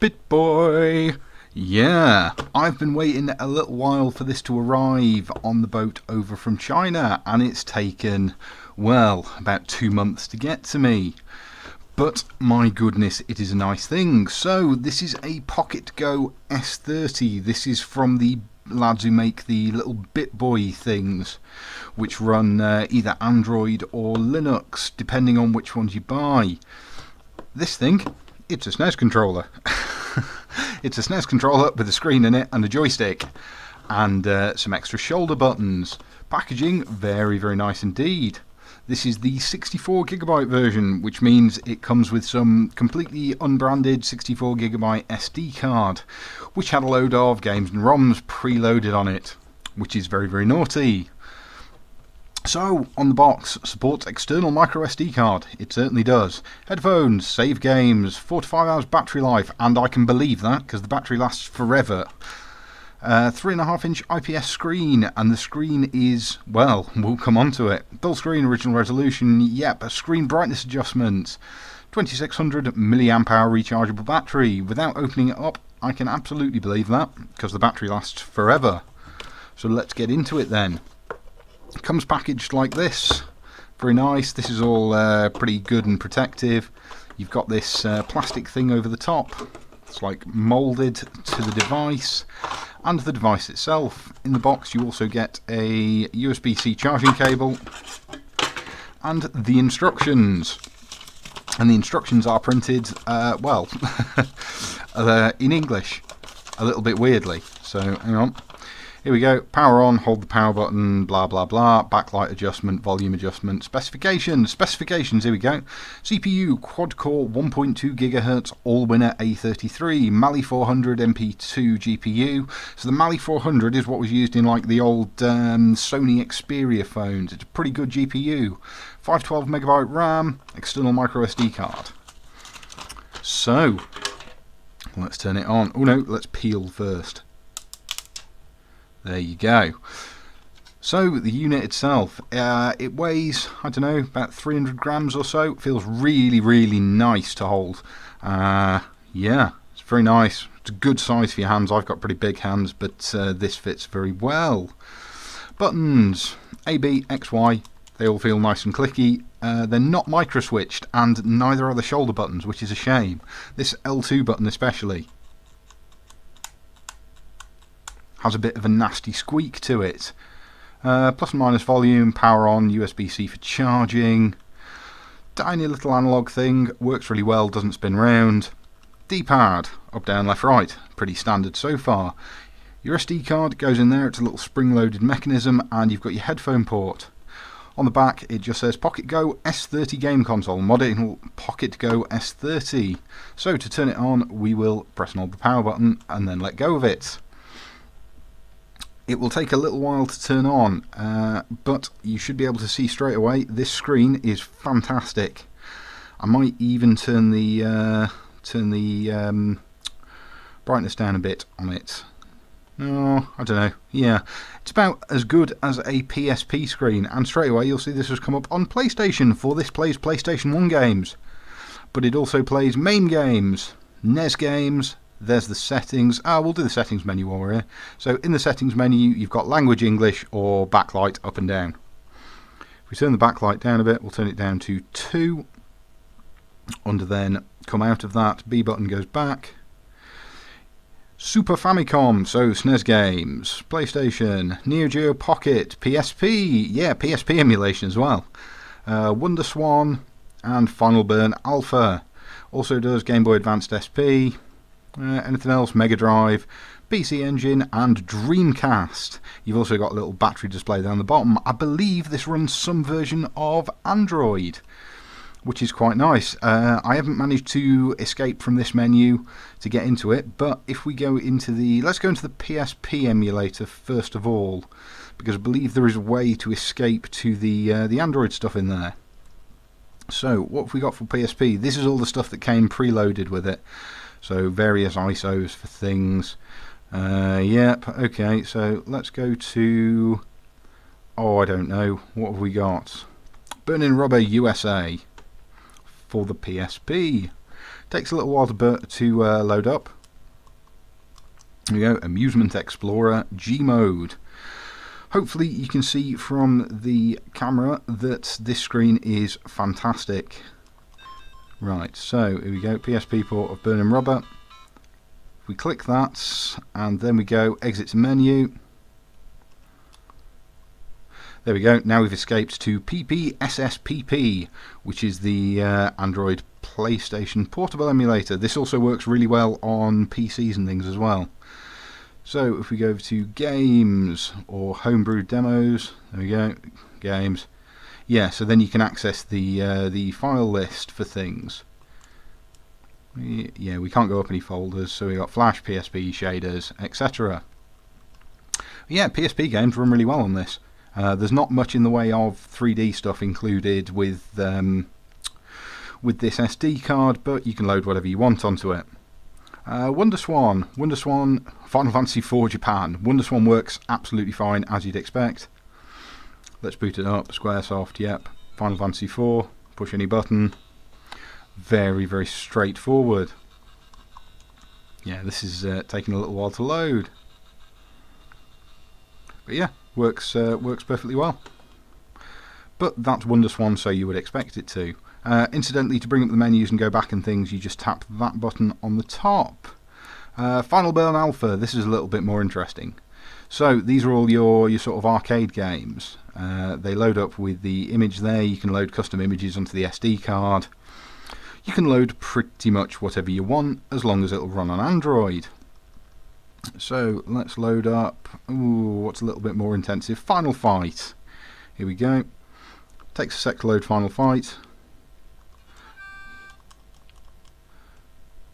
BitBoy! Yeah, I've been waiting a little while for this to arrive on the boat over from China, and it's taken, well, about 2 months to get to me. But my goodness, it is a nice thing. So this is a Pocketgo S30. This is from the lads who make the little BitBoy things, which run either Android or Linux, depending on which ones you buy. This thing, it's a SNES controller. It's a SNES controller with a screen in it and a joystick and some extra shoulder buttons. Packaging, very, very nice indeed. This is the 64GB version, which means it comes with some completely unbranded 64GB SD card, which had a load of games and ROMs preloaded on it, which is very, very naughty. So, on the box, supports external micro SD card. It certainly does. Headphones, save games, 4 to 5 hours battery life, and I can believe that because the battery lasts forever. 3.5-inch IPS screen, and the screen is, well, we'll come on to it. Full screen, original resolution, yep, a screen brightness adjustment. 2600 milliamp hour rechargeable battery. Without opening it up, I can absolutely believe that because the battery lasts forever. So let's get into it then. It comes packaged like this, very nice. This is all pretty good and protective. You've got this plastic thing over the top. It's like moulded to the device and the device itself. In the box you also get a USB-C charging cable and the instructions. And the instructions are printed, well, in English, a little bit weirdly. So hang on. Here we go, power on, hold the power button, blah blah blah, backlight adjustment, volume adjustment, specifications, here we go. CPU, quad-core 1.2 GHz, all-winner A33, Mali 400 MP2 GPU. So the Mali 400 is what was used in like the old Sony Xperia phones. It's a pretty good GPU. 512MB RAM, external micro SD card. So, let's turn it on. Oh no, let's peel first. There you go. So the unit itself, it weighs, I don't know, about 300 grams or so. It feels really, really nice to hold. Yeah, it's very nice. It's a good size for your hands. I've got pretty big hands, but this fits very well. Buttons, A, B, X, Y, they all feel nice and clicky. They're not micro switched, and neither are the shoulder buttons, which is a shame. This L2 button especially has a bit of a nasty squeak to it. Plus and minus volume, power on, USB-C for charging. Tiny little analog thing, works really well, doesn't spin round. D-pad, up, down, left, right, pretty standard so far. Your SD card goes in there, it's a little spring-loaded mechanism, and you've got your headphone port. On the back it just says Pocketgo S30 game console, model Pocketgo S30. So to turn it on we will press and hold the power button and then let go of it. It will take a little while to turn on, but you should be able to see straight away this screen is fantastic. I might even turn the brightness down a bit on it. Oh, I don't know. Yeah, it's about as good as a PSP screen, and straight away you'll see this has come up on PlayStation, for this plays PlayStation 1 games. But it also plays MAME games, NES games. There's the settings. We'll do the settings menu while we're here. So in the settings menu you've got language English or backlight up and down. If we turn the backlight down a bit, we'll turn it down to 2. Under then, come out of that, B button goes back. Super Famicom, so SNES games, PlayStation, Neo Geo Pocket, PSP, yeah, PSP emulation as well. Wonderswan and Final Burn Alpha. Also does Game Boy Advanced SP. Anything else? Mega Drive, PC Engine and Dreamcast. You've also got a little battery display down the bottom. I believe this runs some version of Android, which is quite nice. I haven't managed to escape from this menu to get into it, but if we go into let's go into the PSP emulator first of all, because I believe there is a way to escape to the Android stuff in there. So what have we got for PSP? This is all the stuff that came preloaded with it. So various ISOs for things. Yep, okay, so let's go to, I don't know, what have we got? Burning Rubber USA for the PSP. Takes a little while to load up. There we go, Amusement Explorer G mode. Hopefully you can see from the camera that this screen is fantastic. Right, so here we go, PSP port of Burning Rubber. We click that, and then we go exit to menu. There we go, now we've escaped to PPSSPP, which is the Android PlayStation portable emulator. This also works really well on PCs and things as well. So if we go over to games or homebrew demos, there we go, games. Yeah, so then you can access the file list for things. Yeah, we can't go up any folders, so we got Flash, PSP, shaders, etc. Yeah, PSP games run really well on this. There's not much in the way of 3D stuff included with this SD card, but you can load whatever you want onto it. Wonderswan, Final Fantasy IV Japan. Wonderswan works absolutely fine, as you'd expect. Let's boot it up. Squaresoft, yep. Final Fantasy IV, push any button. Very, very straightforward. Yeah, this is taking a little while to load. But yeah, works perfectly well. But that's Wonderswan, so you would expect it to. Incidentally, to bring up the menus and go back and things, you just tap that button on the top. Final Burn Alpha, this is a little bit more interesting. So these are all your sort of arcade games. They load up with the image there. You can load custom images onto the SD card. You can load pretty much whatever you want, as long as it'll run on Android. So let's load up, what's a little bit more intensive, Final Fight. Here we go. Takes a sec to load Final Fight.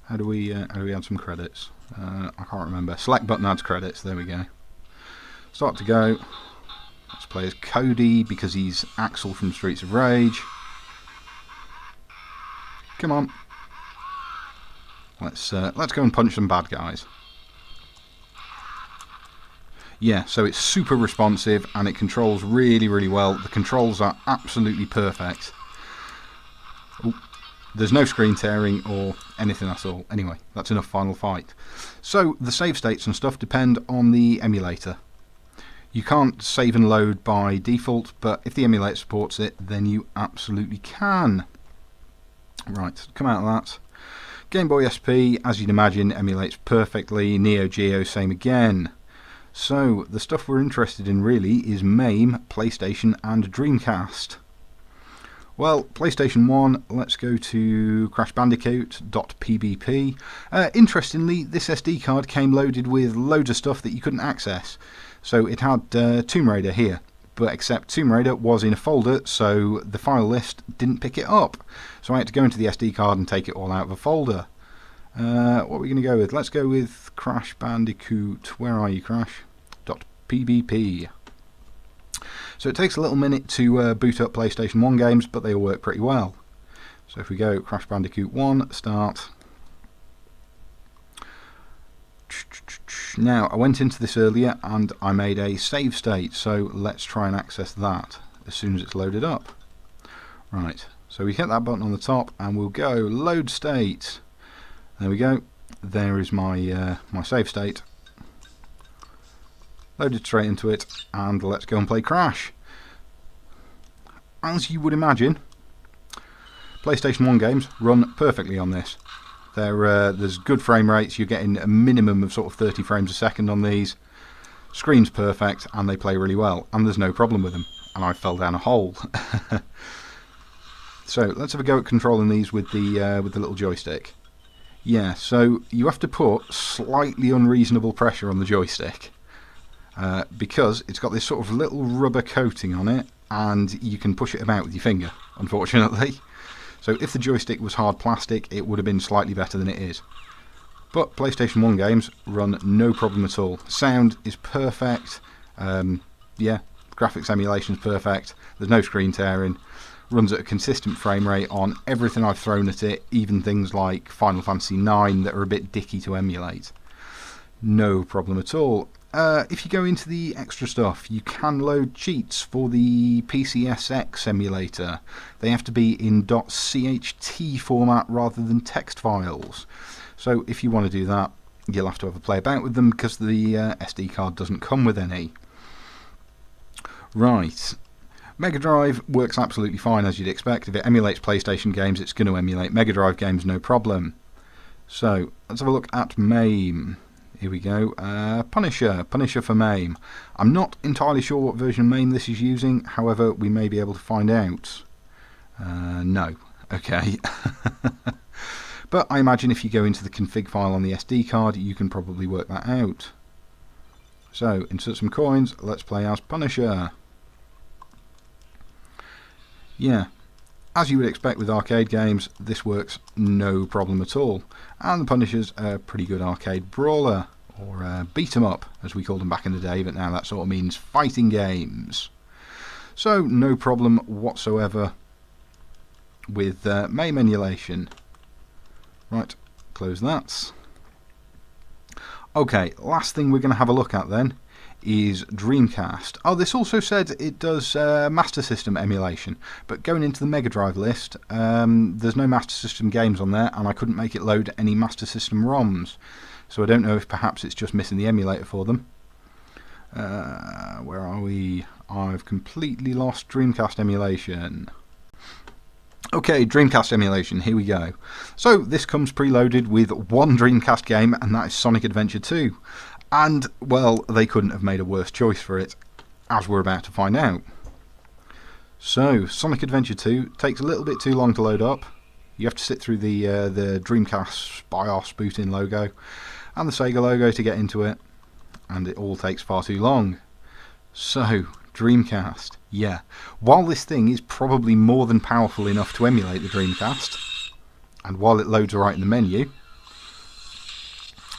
How do we add some credits? I can't remember. Select button adds credits. There we go. Start to go. Let's play as Cody because he's Axel from Streets of Rage. Come on. Let's go and punch some bad guys. Yeah, so it's super responsive and it controls really, really well. The controls are absolutely perfect. Ooh. There's no screen tearing or anything at all. Anyway, that's enough Final Fight. So the save states and stuff depend on the emulator. You can't save and load by default, but if the emulator supports it, then you absolutely can. Right, come out of that. Game Boy SP, as you'd imagine, emulates perfectly. Neo Geo, same again. So the stuff we're interested in really is MAME, PlayStation and Dreamcast. Well, PlayStation 1, let's go to crashbandicoot.pbp. Interestingly, this SD card came loaded with loads of stuff that you couldn't access. So it had Tomb Raider here, but except Tomb Raider was in a folder, so the file list didn't pick it up. So I had to go into the SD card and take it all out of a folder. What are we going to go with? Let's go with Crash Bandicoot. Where are you, Crash.pbp. So it takes a little minute to boot up PlayStation 1 games, but they all work pretty well. So if we go Crash Bandicoot 1, start. Now, I went into this earlier and I made a save state, so let's try and access that as soon as it's loaded up. Right, so we hit that button on the top and we'll go load state. There we go. There is my my save state. Loaded straight into it, and let's go and play Crash. As you would imagine, PlayStation 1 games run perfectly on this. There's good frame rates. You're getting a minimum of sort of 30 frames a second on these. Screen's perfect, and they play really well, and there's no problem with them. And I fell down a hole. So let's have a go at controlling these with the little joystick. Yeah, so you have to put slightly unreasonable pressure on the joystick. Because it's got this sort of little rubber coating on it, and you can push it about with your finger, unfortunately. So if the joystick was hard plastic, it would have been slightly better than it is. But PlayStation 1 games run no problem at all. Sound is perfect. Yeah, graphics emulation is perfect. There's no screen tearing. Runs at a consistent frame rate on everything I've thrown at it, even things like Final Fantasy IX that are a bit dicky to emulate. No problem at all. if you go into the extra stuff, you can load cheats for the PCSX emulator. They have to be in .cht format rather than text files. So if you want to do that, you'll have to have a play about with them because the SD card doesn't come with any. Right. Mega Drive works absolutely fine, as you'd expect. If it emulates PlayStation games, it's going to emulate Mega Drive games, no problem. So let's have a look at MAME. Here we go. Punisher for MAME. I'm not entirely sure what version of MAME this is using, however, we may be able to find out. No. Okay. But I imagine if you go into the config file on the SD card, you can probably work that out. So, insert some coins, let's play as Punisher. Yeah, as you would expect with arcade games, this works no problem at all. And the Punisher's a pretty good arcade brawler, or beat 'em up, as we called them back in the day, but now that sort of means fighting games. So, no problem whatsoever with MAME emulation. Right, close that. Okay, last thing we're going to have a look at then is Dreamcast. Oh, this also said it does Master System emulation, but going into the Mega Drive list, there's no Master System games on there, and I couldn't make it load any Master System ROMs. So I don't know if perhaps it's just missing the emulator for them. Where are we? I've completely lost Dreamcast emulation. Okay, Dreamcast emulation, here we go. So this comes preloaded with one Dreamcast game, and that is Sonic Adventure 2. And, well, they couldn't have made a worse choice for it, as we're about to find out. So, Sonic Adventure 2 takes a little bit too long to load up. You have to sit through the Dreamcast BIOS boot-in logo and the Sega logo to get into it, and it all takes far too long. So, Dreamcast, yeah. While this thing is probably more than powerful enough to emulate the Dreamcast, and while it loads right in the menu,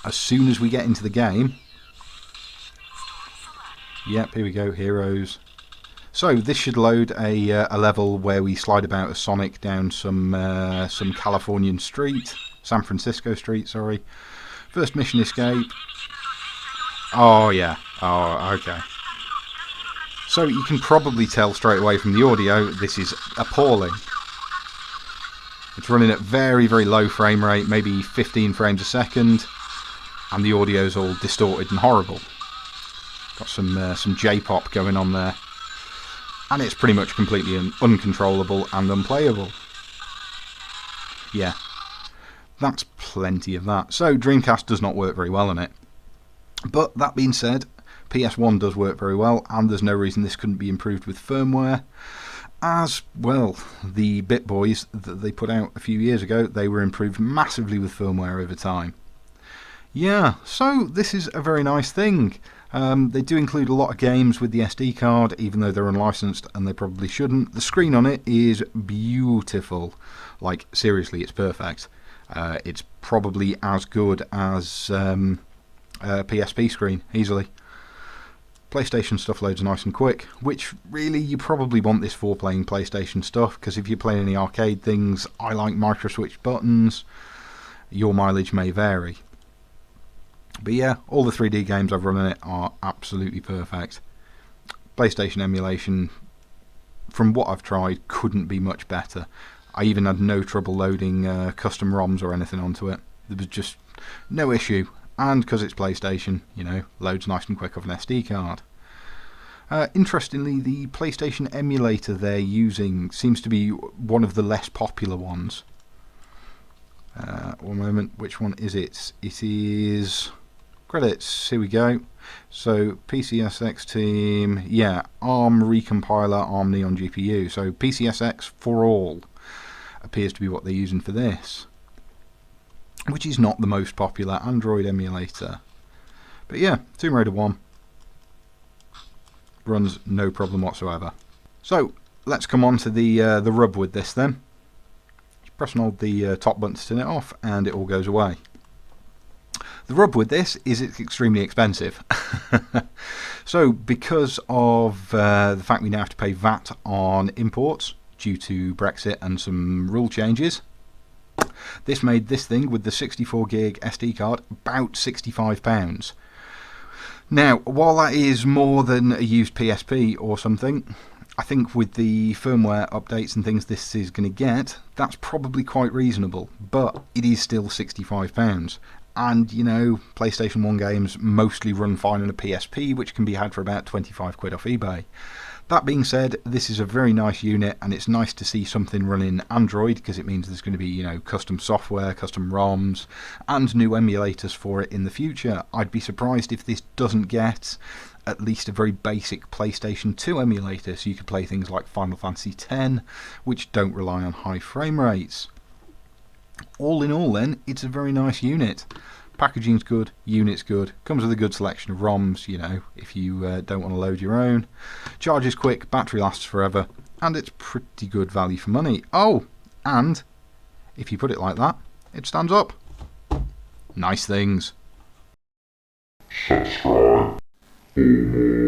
as soon as we get into the game, yep, here we go, Heroes. So this should load a level where we slide about as Sonic down some Californian street, San Francisco street, sorry. First mission escape. Oh yeah, oh okay. So you can probably tell straight away from the audio, this is appalling. It's running at very, very low frame rate, maybe 15 frames a second. And the audio's all distorted and horrible. Got some J-pop going on there. And it's pretty much completely uncontrollable and unplayable. Yeah, that's plenty of that. So Dreamcast does not work very well on it. But that being said, PS1 does work very well, and there's no reason this couldn't be improved with firmware. As, well, the Bit Boys that they put out a few years ago, they were improved massively with firmware over time. Yeah, so this is a very nice thing. They do include a lot of games with the SD card, even though they're unlicensed and they probably shouldn't. The screen on it is beautiful. Like, seriously, it's perfect. It's probably as good as a PSP screen, easily. PlayStation stuff loads nice and quick, which really you probably want this for playing PlayStation stuff, because if you're playing any arcade things, I like micro-switch buttons. Your mileage may vary. But yeah, all the 3D games I've run on it are absolutely perfect. PlayStation emulation, from what I've tried, couldn't be much better. I even had no trouble loading custom ROMs or anything onto it. There was just no issue. And because it's PlayStation, you know, loads nice and quick off an SD card. Interestingly, the PlayStation emulator they're using seems to be one of the less popular ones. One moment, which one is it? It is... Credits, here we go. So, PCSX team, yeah, ARM recompiler, ARM Neon GPU. So, PCSX for all appears to be what they're using for this. Which is not the most popular Android emulator. But yeah, Tomb Raider 1 runs no problem whatsoever. So, let's come on to the rub with this then. Just press and hold the top button to turn it off, and it all goes away. The rub with this is it's extremely expensive. So because of the fact we now have to pay VAT on imports due to Brexit and some rule changes, this made this thing with the 64 gig SD card about £65. Now, while that is more than a used PSP or something, I think with the firmware updates and things this is going to get, that's probably quite reasonable. But it is still £65. And, you know, PlayStation 1 games mostly run fine on a PSP, which can be had for about 25 quid off eBay. That being said, this is a very nice unit, and it's nice to see something running Android, because it means there's going to be, you know, custom software, custom ROMs, and new emulators for it in the future. I'd be surprised if this doesn't get at least a very basic PlayStation 2 emulator, so you could play things like Final Fantasy X, which don't rely on high frame rates. All in all then, it's a very nice unit. Packaging's good, unit's good, comes with a good selection of ROMs, you know, if you don't want to load your own. Charges quick, battery lasts forever, and it's pretty good value for money. Oh, and if you put it like that, it stands up. Nice things. Subscribe for more.